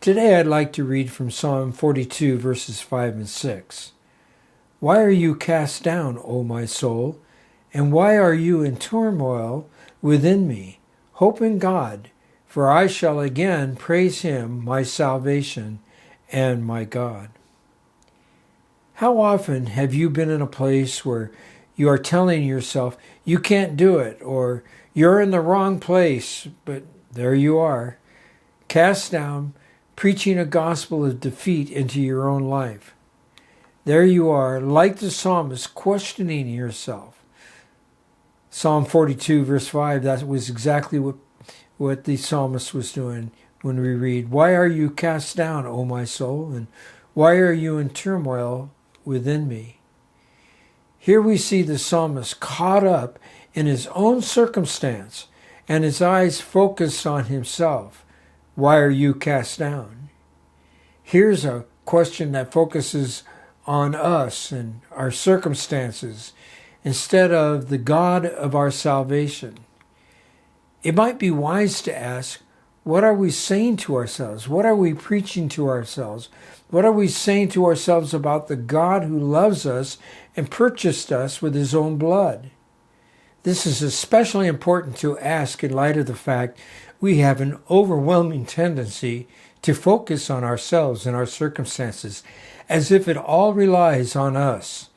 Today I'd like to read from Psalm 42, verses 5 and 6. Why are you cast down, O my soul? And why are you in turmoil within me? Hope in God, for I shall again praise him, my salvation and my God. How often have you been in a place where you are telling yourself you can't do it, or you're in the wrong place, but there you are, cast down, preaching a gospel of defeat into your own life? There you are, like the psalmist, questioning yourself. Psalm 42, verse 5, that was exactly what the psalmist was doing when we read, why are you cast down, O my soul? And why are you in turmoil within me? Here we see the psalmist caught up in his own circumstance and his eyes focused on himself. Why are you cast down? Here's a question that focuses on us and our circumstances instead of the God of our salvation. It might be wise to ask, what are we saying to ourselves? What are we preaching to ourselves? What are we saying to ourselves about the God who loves us and purchased us with his own blood? This is especially important to ask in light of the fact we have an overwhelming tendency to focus on ourselves and our circumstances as if it all relies on us.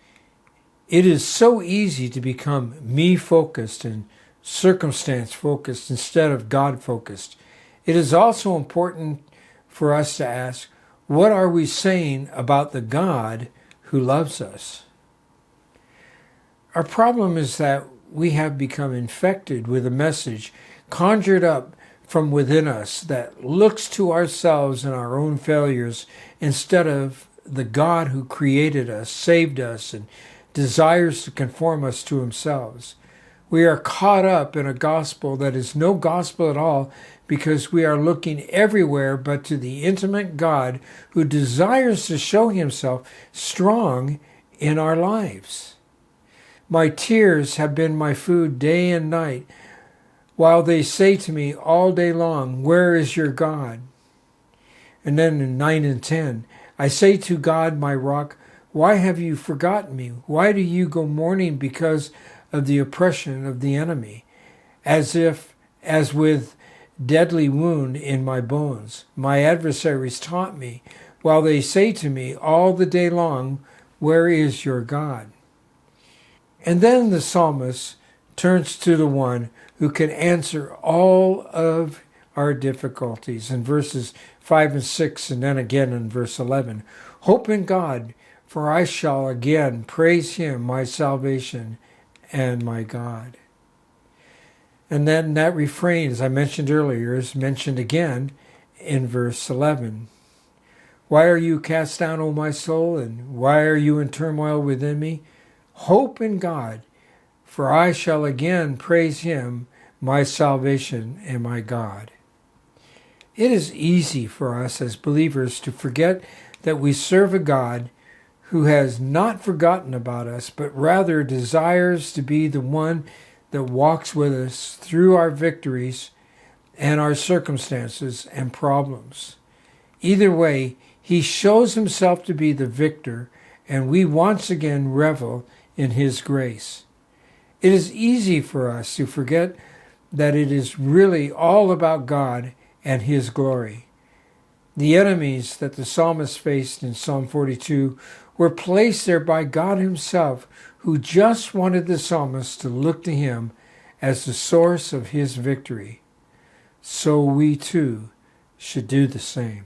It is so easy to become me-focused and circumstance-focused instead of God-focused. It is also important for us to ask, what are we saying about the God who loves us? Our problem is that we have become infected with a message conjured up from within us that looks to ourselves and our own failures instead of the God who created us, saved us, and desires to conform us to himself. We are caught up in a gospel that is no gospel at all because we are looking everywhere but to the intimate God who desires to show himself strong in our lives. My tears have been my food day and night, while they say to me all day long, where is your God? And then in 9 and 10, I say to God, my rock, why have you forgotten me? Why do you go mourning because of the oppression of the enemy? As with deadly wound in my bones, my adversaries taunt me, while they say to me all the day long, where is your God? And then the psalmist turns to the one who can answer all of our difficulties in verses 5 and 6, and then again in verse 11. Hope in God, for I shall again praise him, my salvation and my God. And then that refrain, as I mentioned earlier, is mentioned again in verse 11. Why are you cast down, O my soul, and why are you in turmoil within me? Hope in God, for I shall again praise him, my salvation and my God. It is easy for us as believers to forget that we serve a God who has not forgotten about us, but rather desires to be the one that walks with us through our victories and our circumstances and problems. Either way, he shows himself to be the victor, and we once again revel in his grace. It is easy for us to forget that it is really all about God and his glory. The enemies that the psalmist faced in Psalm 42 were placed there by God himself, who just wanted the psalmist to look to him as the source of his victory. So we too should do the same.